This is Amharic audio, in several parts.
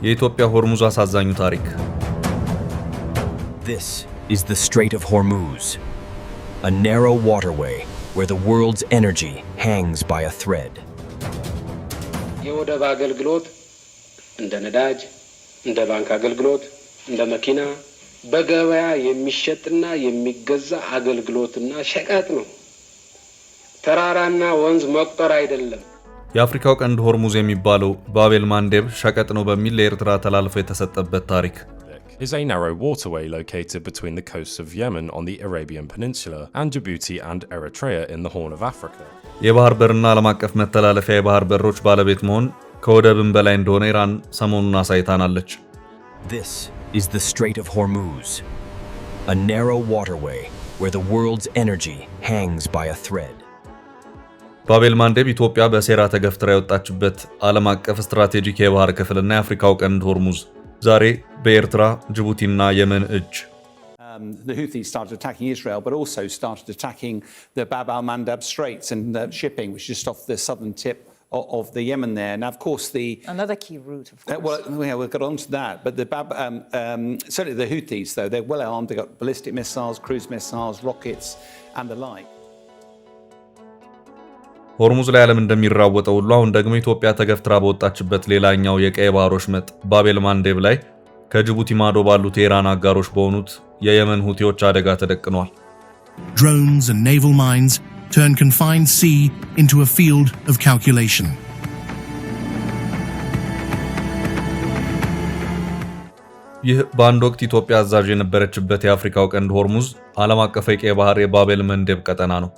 የኢትዮጵያ ሆርሙዝ አሳዛኙ ታሪክ። This is the Strait of Hormuz, a narrow waterway where the world's energy hangs by a thread. የወደብ አገልግሎት እንደ ነዳጅ፣ እንደ ባንክ አገልግሎት፣ እንደ መኪና በገበያ የሚሸጥና የሚገዛ አገልግሎትና ሸቀጥ ነው። ተራራና ወንዝ መቁጠር አይደለም። የአፍሪካው ቀንድ ሆርሙዝ የሚባለው ባቤል ማንዴብ ሸቀጥ ነው በሚል ለኤርትራ ተላልፎ የተሰጠበት ታሪክ is a narrow waterway located between the coasts of Yemen on the Arabian Peninsula and Djibouti and Eritrea in the Horn of Africa. የባህር በርና ዓለም አቀፍ መተላለፊያ የባህር በሮች ባለቤት መሆን ከወደብም በላይ እንደሆነ ኢራን ሰሞኑን አሳይታናለች። This is the Strait of Hormuz, a narrow waterway where the world's energy hangs by a thread. ባቤል ማንዴብ ኢትዮጵያ በሴራ ተገፍትራ የወጣችበት ዓለም አቀፍ ስትራቴጂክ የባህር ክፍልና የአፍሪካው ቀንድ ሆርሙዝ ዛሬ በኤርትራ ጅቡቲና የመን እጅ። The Houthis started attacking Israel, but also started attacking the Bab al-Mandab Straits and shipping, which is just off the southern tip of the Yemen there. Now, of course, another key route, of course. We'll get on to that. But the certainly the Houthis, though, they're well armed. They've got ballistic missiles, cruise missiles, rockets, and the like. ሆርሙዝ ላይ ዓለም እንደሚራወጠው ሁሉ አሁን ደግሞ ኢትዮጵያ ተገፍትራ በወጣችበት ሌላኛው የቀይ ባህር ወሽመጥ ባቤል ማንዴብ ላይ ከጅቡቲ ማዶ ባሉት የኢራን አጋሮች በሆኑት የየመን ሁቲዎች አደጋ ተደቅኗል። Drones and naval mines turn confined sea into a field of calculation. ይህ በአንድ ወቅት ኢትዮጵያ አዛዥ የነበረችበት የአፍሪካው ቀንድ ሆርሙዝ ዓለም አቀፍ የቀይ ባህር የባቤል ማንዴብ ቀጠና ነው።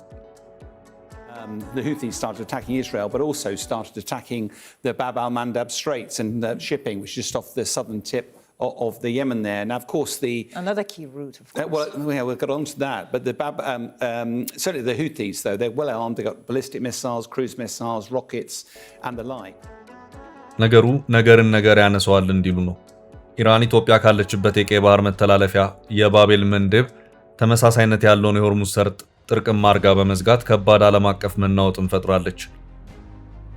The Houthis started attacking Israel, but also started attacking the Bab al-Mandab Straits and shipping, which is just off the southern tip of the Yemen there. Now, of course, another key route, of course. We'll get on to that. But the certainly the Houthis, though, they're well armed. They've got ballistic missiles, cruise missiles, rockets, and the like. ነገሩ ነገርን ነገር ያነሳዋል እንዲሉ ነው። ኢራን ኢትዮጵያ ካለችበት የቀይ ባህር መተላለፊያ የባቤል ማንዴብ ተመሳሳይነት ያለውን የሆርሙዝ ሰርጥ ጥርቅም ማርጋ በመዝጋት ከባድ ዓለም አቀፍ መናወጥን ፈጥራለች።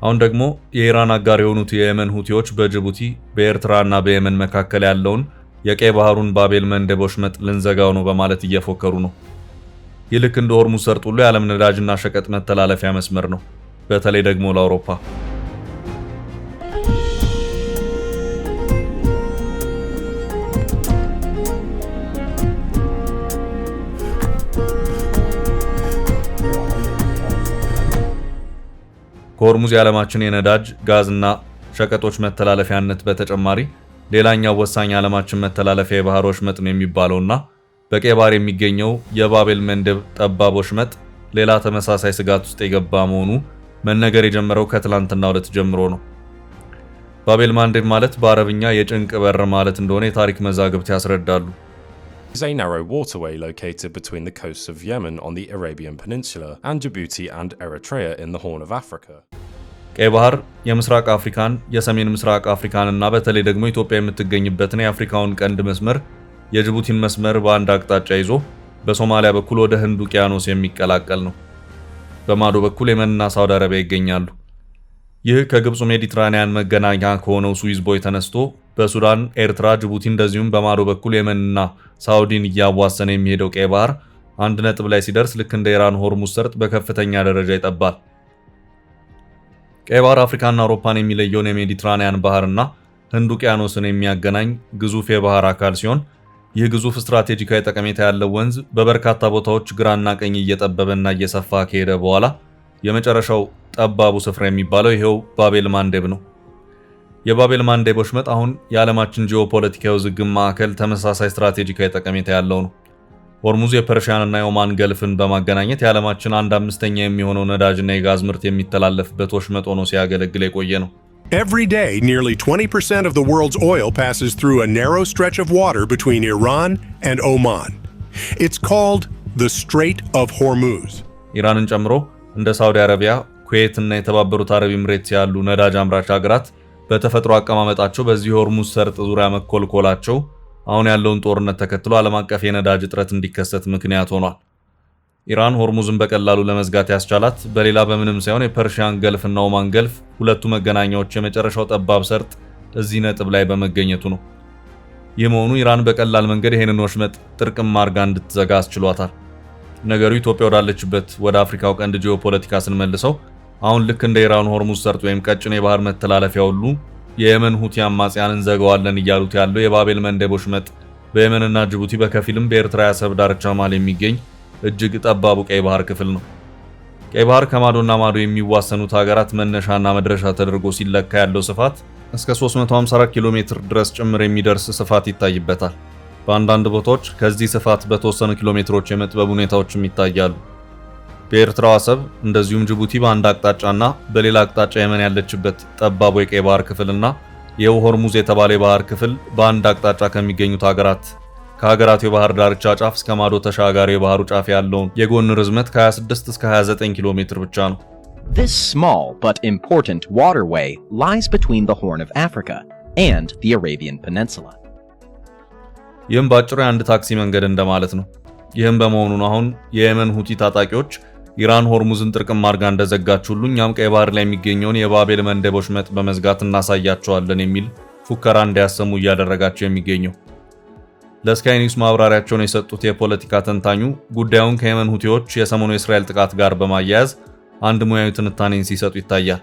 አሁን ደግሞ የኢራን አጋር የሆኑት የየመን ሁቲዎች በጅቡቲ በኤርትራና በየመን መካከል ያለውን የቀይ ባህሩን ባቤል ማንዴብ ወሽመጥ ልንዘጋው ነው በማለት እየፎከሩ ነው። ይህ ልክ እንደ ሆርሙዝ ሰርጥ ሁሉ የዓለም ነዳጅና ሸቀጥ መተላለፊያ መስመር ነው፣ በተለይ ደግሞ ለአውሮፓ። ከሆርሙዝ የዓለማችን የነዳጅ ጋዝና ሸቀጦች መተላለፊያነት በተጨማሪ ሌላኛው ወሳኝ ዓለማችን መተላለፊያ የባህር ወሽመጥ ነው የሚባለውና በቀይ ባህር የሚገኘው የባቤል ማንዴብ ጠባብ ወሽመጥ ሌላ ተመሳሳይ ስጋት ውስጥ የገባ መሆኑ መነገር የጀመረው ከትላንትናው ዕለት ጀምሮ ነው። ባቤል ማንዴብ ማለት በአረብኛ የጭንቅ በር ማለት እንደሆነ የታሪክ መዛግብት ያስረዳሉ። Is a narrow waterway located between the coasts of Yemen on the Arabian Peninsula and Djibouti and Eritrea in the Horn of Africa. ቀይ ባህር የምስራቅ አፍሪካን፣ የሰሜን ምስራቅ አፍሪካንና በተለይ ደግሞ ኢትዮጵያ የምትገኝበትን የአፍሪካውን ቀንድ መስመር የጅቡቲን መስመር በአንድ አቅጣጫ ይዞ በሶማሊያ በኩል ወደ ህንድ ውቅያኖስ የሚቀላቀል ነው። በማዶ በኩል የመንና ሳውዲ አረቢያ ይገኛሉ። ይህ ከግብፁ ሜዲትራኒያን መገናኛ ከሆነው ስዊዝ ቦይ ተነስቶ በሱዳን፣ ኤርትራ፣ ጅቡቲ እንደዚሁም በማዶ በኩል የመንና ሳውዲን እያዋሰነ የሚሄደው ቀይ ባህር አንድ ነጥብ ላይ ሲደርስ ልክ እንደ ኢራን ሆርሙዝ ሰርጥ በከፍተኛ ደረጃ ይጠባል። ቀይ ባህር አፍሪካና አውሮፓን የሚለየውን የሜዲትራኒያን ባህርና ህንድ ውቅያኖስን የሚያገናኝ ግዙፍ የባህር አካል ሲሆን ይህ ግዙፍ ስትራቴጂካዊ ጠቀሜታ ያለው ወንዝ በበርካታ ቦታዎች ግራና ቀኝ እየጠበበና እየሰፋ ከሄደ በኋላ የመጨረሻው ጠባቡ ስፍራ የሚባለው ይሄው ባቤል ማንዴብ ነው። የባቤል ማንዴብ ወሽመጥ አሁን የዓለማችን ጂኦፖለቲካዊ ውዝግብ ማዕከል ተመሳሳይ ስትራቴጂካዊ ጠቀሜታ ያለው ነው። ሆርሙዝ የፐርሺያንና የኦማን ገልፍን በማገናኘት የዓለማችን 1/5 የሚሆነው ነዳጅና የጋዝ ምርት የሚተላለፍበት ወሽመጥ ሆኖ ሲያገለግል የቆየ ነው። Every day, nearly 20% of the world's oil passes through a narrow stretch of water between Iran and Oman. It's called the Strait of Hormuz. ኢራንን ጨምሮ እንደ ሳውዲ አረቢያ፣ ኩዌት እና የተባበሩት አረብ ኤምሬትስ ያሉ ነዳጅ አምራች ሀገራት በተፈጥሮ አቀማመጣቸው በዚህ ሆርሙዝ ሰርጥ ዙሪያ መኮልኮላቸው አሁን ያለውን ጦርነት ተከትሎ ዓለም አቀፍ የነዳጅ እጥረት እንዲከሰት ምክንያት ሆኗል። ኢራን ሆርሙዝን በቀላሉ ለመዝጋት ያስቻላት በሌላ በምንም ሳይሆን የፐርሺያን ገልፍና ኦማን ገልፍ ሁለቱ መገናኛዎች የመጨረሻው ጠባብ ሰርጥ እዚህ ነጥብ ላይ በመገኘቱ ነው። ይህ መሆኑ ኢራን በቀላል መንገድ ይሄንን ወሽመጥ ጥርቅም አድርጋ እንድትዘጋ አስችሏታል። ነገሩ ኢትዮጵያ ወዳለችበት ወደ አፍሪካው ቀንድ ጂኦፖለቲካ ስንመልሰው አሁን ልክ እንደ ኢራን ሆርሙዝ ሰርጥ ወይም ቀጭን የባህር መተላለፊያ ሁሉ የየመን ሁቲ አማጽያንን ዘገዋለን እያሉት ያለው የባቤል መንደብ ወሽመጥ በየመንና ጅቡቲ በከፊልም በኤርትራ የአሰብ ዳርቻ መሃል የሚገኝ እጅግ ጠባቡ ቀይ ባህር ክፍል ነው። ቀይ ባህር ከማዶና ማዶ የሚዋሰኑት ሀገራት መነሻና መድረሻ ተደርጎ ሲለካ ያለው ስፋት እስከ 354 ኪሎ ሜትር ድረስ ጭምር የሚደርስ ስፋት ይታይበታል። በአንዳንድ ቦታዎች ከዚህ ስፋት በተወሰኑ ኪሎ ሜትሮች የመጥበብ ሁኔታዎችም ይታያሉ። በኤርትራው አሰብ እንደዚሁም ጅቡቲ በአንድ አቅጣጫና በሌላ አቅጣጫ የመን ያለችበት ጠባቡ የቀይ ባህር ክፍልና የው ሆርሙዝ የተባለ የባህር ክፍል በአንድ አቅጣጫ ከሚገኙት ከሀገራቱ የባህር ዳርቻ ጫፍ እስከ ማዶ ተሻጋሪ የባህሩ ጫፍ ያለውን የጎን ርዝመት ከ26 እስከ 29 ኪሎ ሜትር ብቻ ነው። This small but important waterway lies between the Horn of Africa and the Arabian Peninsula. ይህም ባጭሩ የአንድ ታክሲ መንገድ እንደማለት ነው። ይህም በመሆኑ ነው አሁን የየመን ሁቲ ታጣቂዎች ኢራን ሆርሙዝን ጥርቅም አድርጋ እንደዘጋች ሁሉ እኛም ቀይ ባህር ላይ የሚገኘውን የባቤል መንደብ ወሽመጥ በመዝጋት እናሳያቸዋለን የሚል ፉከራ እንዲያሰሙ እያደረጋቸው የሚገኘው። ለስካይ ኒውስ ማብራሪያቸውን የሰጡት የፖለቲካ ተንታኙ ጉዳዩን ከየመን ሁቲዎች የሰሞኑ የእስራኤል ጥቃት ጋር በማያያዝ አንድ ሙያዊ ትንታኔን ሲሰጡ ይታያል።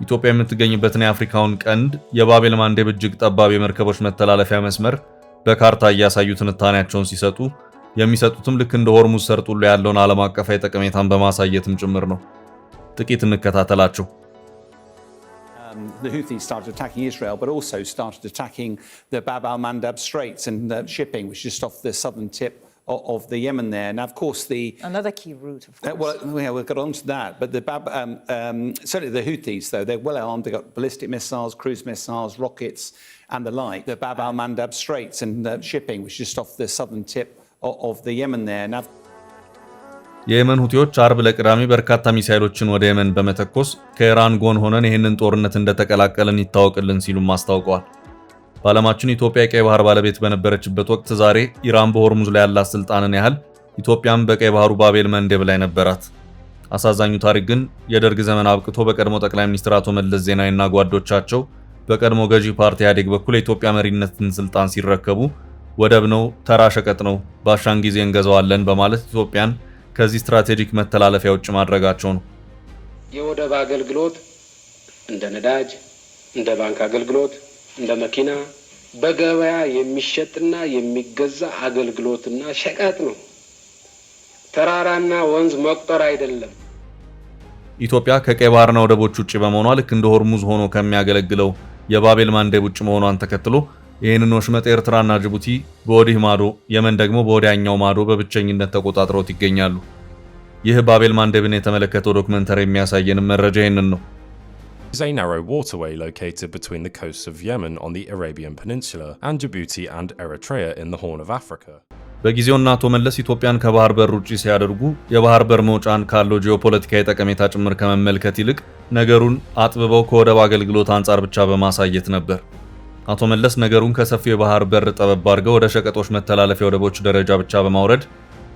ኢትዮጵያ የምትገኝበትን የአፍሪካውን ቀንድ የባቤል መንደብ እጅግ ጠባብ የመርከቦች መተላለፊያ መስመር በካርታ እያሳዩ ትንታኔያቸውን ሲሰጡ የሚሰጡትም ልክ እንደ ሆርሙዝ ሰርጥ ሁሉ ያለውን ዓለም አቀፋዊ ጠቀሜታን በማሳየትም ጭምር ነው። ጥቂት እንከታተላቸው። The Houthis started attacking Israel, but also started attacking the Bab al-Mandab Straits and shipping, which is just off the southern tip of the Yemen there. Now, of course, another key route, of course. Well, yeah, we'll get on to that. But the certainly the Houthis, though, they're well armed. They've got ballistic missiles, cruise missiles, rockets, and the like. The Bab al-Mandab Straits and shipping, which is just off the southern tip of the Yemen there. Now, የየመን ሁቲዎች አርብ ለቅዳሜ በርካታ ሚሳኤሎችን ወደ የመን በመተኮስ ከኢራን ጎን ሆነን ይህንን ጦርነት እንደተቀላቀልን ይታወቅልን ሲሉም አስታውቀዋል። በዓለማችን ኢትዮጵያ የቀይ ባህር ባለቤት በነበረችበት ወቅት ዛሬ ኢራን በሆርሙዝ ላይ ያላት ስልጣንን ያህል ኢትዮጵያም በቀይ ባህሩ ባቤል መንደብ ላይ ነበራት። አሳዛኙ ታሪክ ግን የደርግ ዘመን አብቅቶ በቀድሞ ጠቅላይ ሚኒስትር አቶ መለስ ዜናዊና ጓዶቻቸው በቀድሞ ገዢ ፓርቲ ኢህአዴግ በኩል የኢትዮጵያ መሪነትን ስልጣን ሲረከቡ ወደብ ነው፣ ተራ ሸቀጥ ነው፣ ባሻን ጊዜ እንገዛዋለን በማለት ኢትዮጵያን ከዚህ ስትራቴጂክ መተላለፊያ ውጭ ማድረጋቸው ነው። የወደብ አገልግሎት እንደ ነዳጅ፣ እንደ ባንክ አገልግሎት፣ እንደ መኪና በገበያ የሚሸጥና የሚገዛ አገልግሎትና ሸቀጥ ነው። ተራራና ወንዝ መቁጠር አይደለም። ኢትዮጵያ ከቀይ ባህርና ወደቦች ውጭ በመሆኗ ልክ እንደ ሆርሙዝ ሆኖ ከሚያገለግለው የባቤል መንደብ ውጭ መሆኗን ተከትሎ ይህንን ወሽመጥ ኤርትራና ጅቡቲ በወዲህ ማዶ፣ የመን ደግሞ በወዲያኛው ማዶ በብቸኝነት ተቆጣጥረውት ይገኛሉ። ይህ ባቤል መንደብን የተመለከተው ዶክመንተሪ የሚያሳየን መረጃ ይህንን ነው። is a narrow waterway located between the coasts of Yemen on the Arabian Peninsula and Djibouti and Eritrea in the Horn of Africa. በጊዜውና አቶ መለስ ኢትዮጵያን ከባህር በር ውጪ ሲያደርጉ የባህር በር መውጫን ካለው ጂኦፖለቲካዊ ጠቀሜታ ጭምር ከመመልከት ይልቅ ነገሩን አጥብበው ከወደብ አገልግሎት አንጻር ብቻ በማሳየት ነበር። አቶ መለስ ነገሩን ከሰፊው የባህር በር ጠበብ አድርገው ወደ ሸቀጦች መተላለፊያ ወደቦች ደረጃ ብቻ በማውረድ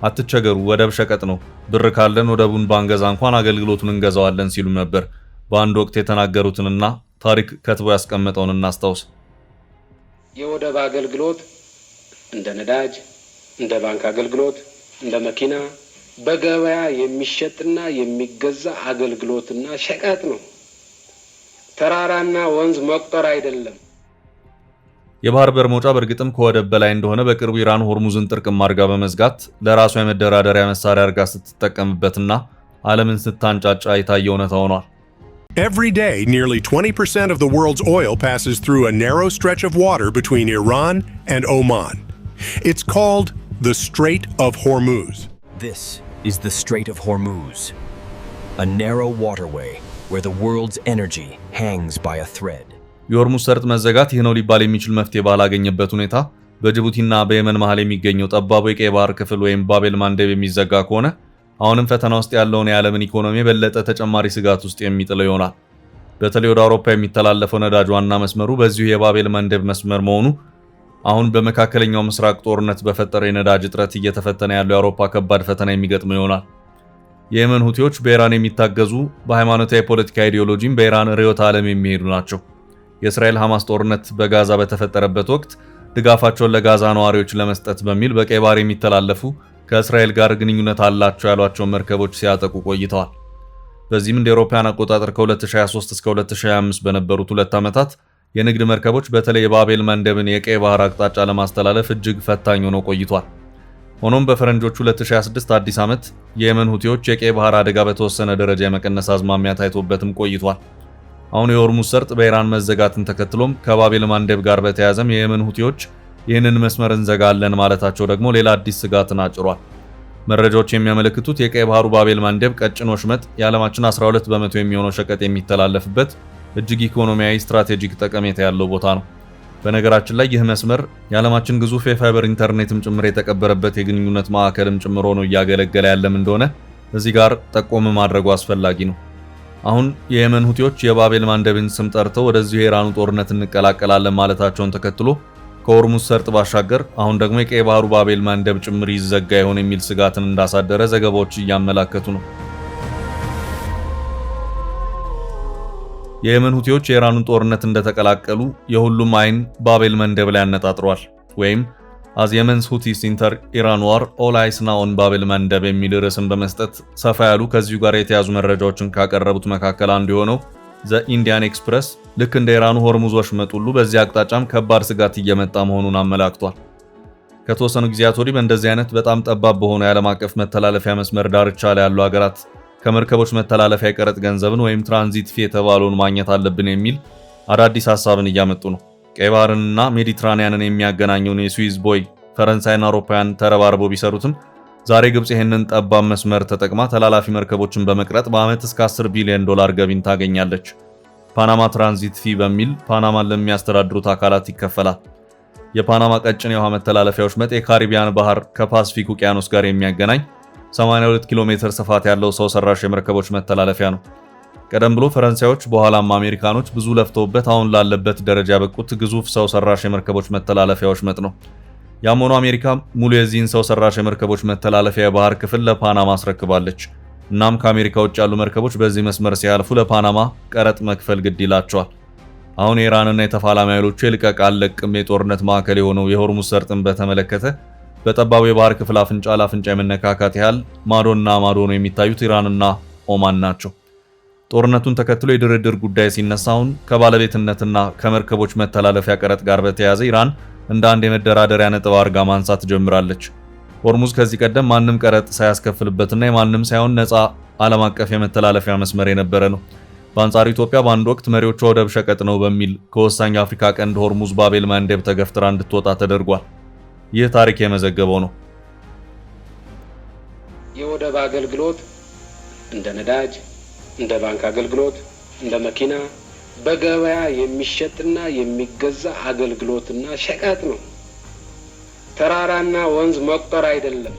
አትቸገሩ፣ ወደብ ሸቀጥ ነው፣ ብር ካለን ወደቡን ባንገዛ እንኳን አገልግሎቱን እንገዛዋለን ሲሉ ነበር በአንድ ወቅት የተናገሩትንና ታሪክ ከትቦ ያስቀመጠውን እናስታውስ። የወደብ አገልግሎት እንደ ነዳጅ፣ እንደ ባንክ አገልግሎት፣ እንደ መኪና በገበያ የሚሸጥና የሚገዛ አገልግሎትና ሸቀጥ ነው። ተራራና ወንዝ መቁጠር አይደለም። የባህር በር መውጫ በእርግጥም ከወደብ በላይ እንደሆነ በቅርቡ ኢራን ሆርሙዝን ጥርቅም አድርጋ በመዝጋት ለራሷ የመደራደሪያ መሳሪያ አድርጋ ስትጠቀምበትና ዓለምን ስታንጫጫ የታየ እውነታ ሆኗል። Every day, nearly 20% of the world's oil passes through a narrow stretch of water between Iran and Oman. It's called the Strait of Hormuz. This is the Strait of Hormuz, a narrow waterway where the world's energy hangs by a thread. የሆርሙዝ ሰርጥ መዘጋት ይህ ነው ሊባል የሚችል መፍትሄ ባላገኘበት ሁኔታ በጅቡቲና በየመን መሃል የሚገኘው ጠባቡ የቀይ ባህር ክፍል ወይም ባቤል መንደብ የሚዘጋ ከሆነ አሁንም ፈተና ውስጥ ያለውን የዓለምን ኢኮኖሚ የበለጠ ተጨማሪ ስጋት ውስጥ የሚጥለው ይሆናል። በተለይ ወደ አውሮፓ የሚተላለፈው ነዳጅ ዋና መስመሩ በዚሁ የባቤል መንደብ መስመር መሆኑ አሁን በመካከለኛው ምስራቅ ጦርነት በፈጠረው የነዳጅ እጥረት እየተፈተነ ያለው የአውሮፓ ከባድ ፈተና የሚገጥመው ይሆናል። የየመን ሁቲዎች በኢራን የሚታገዙ በሃይማኖታዊ ፖለቲካ አይዲዮሎጂም በኢራን ርዕዮተ ዓለም የሚሄዱ ናቸው። የእስራኤል ሐማስ ጦርነት በጋዛ በተፈጠረበት ወቅት ድጋፋቸውን ለጋዛ ነዋሪዎች ለመስጠት በሚል በቀይ ባህር የሚተላለፉ ከእስራኤል ጋር ግንኙነት አላቸው ያሏቸውን መርከቦች ሲያጠቁ ቆይተዋል። በዚህም እንደ አውሮፓውያን አቆጣጠር ከ2023 እስከ 2025 በነበሩት 2 ዓመታት የንግድ መርከቦች በተለይ የባቤል መንደብን የቀይ ባህር አቅጣጫ ለማስተላለፍ እጅግ ፈታኝ ሆነው ቆይቷል። ሆኖም በፈረንጆቹ 2026 አዲስ ዓመት የየመን ሁቲዎች የቀይ ባህር አደጋ በተወሰነ ደረጃ የመቀነስ አዝማሚያ ታይቶበትም ቆይቷል። አሁን የሆርሙዝ ሰርጥ በኢራን መዘጋትን ተከትሎም ከባቤል መንደብ ጋር በተያያዘም የየመን ሁቲዎች ይህንን መስመር እንዘጋለን ማለታቸው ደግሞ ሌላ አዲስ ስጋትን አጭሯል። መረጃዎች የሚያመለክቱት የቀይ ባህሩ ባቤል መንደብ ቀጭን ወሽመጥ የዓለማችን 12 በመቶ የሚሆነው ሸቀጥ የሚተላለፍበት እጅግ ኢኮኖሚያዊ ስትራቴጂክ ጠቀሜታ ያለው ቦታ ነው። በነገራችን ላይ ይህ መስመር የዓለማችን ግዙፍ የፋይበር ኢንተርኔትም ጭምር የተቀበረበት የግንኙነት ማዕከልም ጭምር ሆኖ እያገለገለ ያለም እንደሆነ እዚህ ጋር ጠቆም ማድረጉ አስፈላጊ ነው። አሁን የየመን ሁቲዎች የባቤል መንደብን ስም ጠርተው ወደዚህ የኢራኑ ጦርነት እንቀላቀላለን ማለታቸውን ተከትሎ ከሆርሙዝ ሰርጥ ባሻገር አሁን ደግሞ የቀይ ባህሩ ባቤል መንደብ ጭምር ይዘጋ ይሆን የሚል ስጋትን እንዳሳደረ ዘገባዎች እያመላከቱ ነው። የየመን ሁቲዎች የኢራኑን ጦርነት እንደተቀላቀሉ የሁሉም አይን ባቤል መንደብ ላይ ያነጣጥሯል። ወይም አዝ የመንስ ሁቲስ ኢንተር ኢራን ዋር ኦል አይስ ናው ኦን ባቤል መንደብ የሚል ርዕስን በመስጠት ሰፋ ያሉ ከዚሁ ጋር የተያዙ መረጃዎችን ካቀረቡት መካከል አንዱ የሆነው ዘ ኢንዲያን ኤክስፕረስ ልክ እንደ ኢራኑ ሆርሙዝ ወሽመጥ ሁሉ በዚህ አቅጣጫም ከባድ ስጋት እየመጣ መሆኑን አመላክቷል። ከተወሰኑ ጊዜያት ወዲህ በእንደዚህ አይነት በጣም ጠባብ በሆነ የዓለም አቀፍ መተላለፊያ መስመር ዳርቻ ላይ ያሉ ሀገራት ከመርከቦች መተላለፊያ የቀረጥ ገንዘብን ወይም ትራንዚት ፊ የተባለውን ማግኘት አለብን የሚል አዳዲስ ሐሳብን እያመጡ ነው። ቀይ ባህርንና ሜዲትራኒያንን የሚያገናኘውን የስዊዝ ቦይ ፈረንሳይና አውሮፓውያን ተረባርበው ቢሰሩትም ዛሬ ግብጽ ይህንን ጠባብ መስመር ተጠቅማ ተላላፊ መርከቦችን በመቅረጥ በዓመት እስከ $10 ቢሊዮን ገቢን ታገኛለች። ፓናማ ትራንዚት ፊ በሚል ፓናማን ለሚያስተዳድሩት አካላት ይከፈላል። የፓናማ ቀጭን የውሃ መተላለፊያ ወሽመጥ የካሪቢያን ባህር ከፓሲፊክ ውቅያኖስ ጋር የሚያገናኝ 82 ኪሎ ሜትር ስፋት ያለው ሰው ሰራሽ የመርከቦች መተላለፊያ ነው። ቀደም ብሎ ፈረንሳዮች በኋላም አሜሪካኖች ብዙ ለፍተውበት አሁን ላለበት ደረጃ ያበቁት ግዙፍ ሰው ሰራሽ የመርከቦች መተላለፊያ ወሽመጥ ነው። ያም ሆኖ አሜሪካ ሙሉ የዚህን ሰው ሰራሽ የመርከቦች መተላለፊያ የባህር ክፍል ለፓናማ አስረክባለች። እናም ከአሜሪካ ውጭ ያሉ መርከቦች በዚህ መስመር ሲያልፉ ለፓናማ ቀረጥ መክፈል ግድ ይላቸዋል። አሁን የኢራንና የተፋላሚ ኃይሎቹ የልቀቅ አልለቅም የጦርነት ማዕከል የሆነው የሆርሙዝ ሰርጥን በተመለከተ በጠባቡ የባህር ክፍል አፍንጫ ለአፍንጫ የመነካካት ያህል ማዶና ማዶ ነው የሚታዩት ኢራንና ኦማን ናቸው። ጦርነቱን ተከትሎ የድርድር ጉዳይ ሲነሳ አሁን ከባለቤትነትና ከመርከቦች መተላለፊያ ቀረጥ ጋር በተያያዘ ኢራን እንደ አንድ የመደራደሪያ ነጥብ አድርጋ ማንሳት ጀምራለች። ሆርሙዝ ከዚህ ቀደም ማንም ቀረጥ ሳያስከፍልበትና የማንም ሳይሆን ነፃ ዓለም አቀፍ የመተላለፊያ መስመር የነበረ ነው። በአንጻሩ ኢትዮጵያ በአንድ ወቅት መሪዎቿ ወደብ ሸቀጥ ነው በሚል ከወሳኝ አፍሪካ ቀንድ ሆርሙዝ ባቤል መንደብ ተገፍትራ እንድትወጣ ተደርጓል። ይህ ታሪክ የመዘገበው ነው። የወደብ አገልግሎት እንደ ነዳጅ፣ እንደ ባንክ አገልግሎት፣ እንደ መኪና በገበያ የሚሸጥና የሚገዛ አገልግሎትና ሸቀጥ ነው። ተራራና ወንዝ መቁጠር አይደለም።